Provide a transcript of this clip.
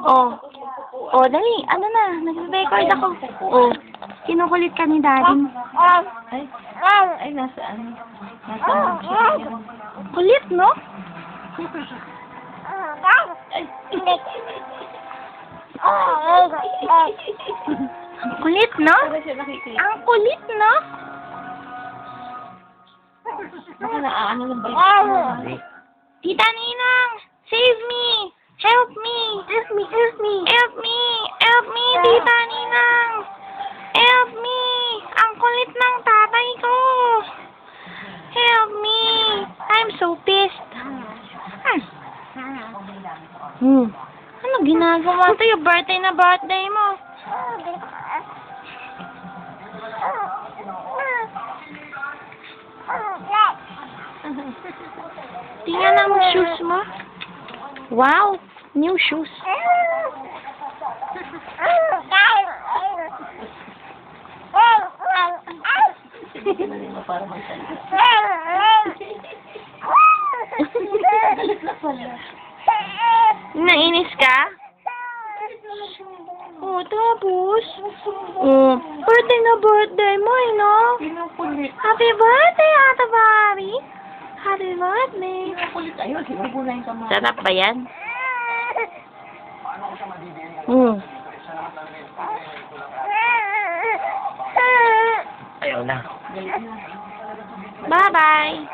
Oh. Oh, dali. Ano na? Nag-record ako. Oh. Kinukulit ka ni Daddy. Ay, nasa ano? Nasa ano? Kulit, no? Ang kulit, no? Para siya nakikita. Ang kulit, no? Baka naaano ng balik. Tita Ninang! Save me! Help me! Help me! Help me! Help me! Help me, Tita Ninang! Help me! Ang kulit ng tatay ko! Help me! I'm so pissed. Ano ginagawa to? Yung birthday na birthday mo. Tingnan ang shoes mo. Wow! New shoes. Para magsalita. Nainis ka? Oh, tapos? Oh, birthday na birthday mo, eh, no? Pinukulit. Happy birthday, Ate Barbie! Happy birthday! Pinukulit. Ayun, sinubulan yung kamay. Sarap ba yan? Hmm. Ayaw na. Bye-bye!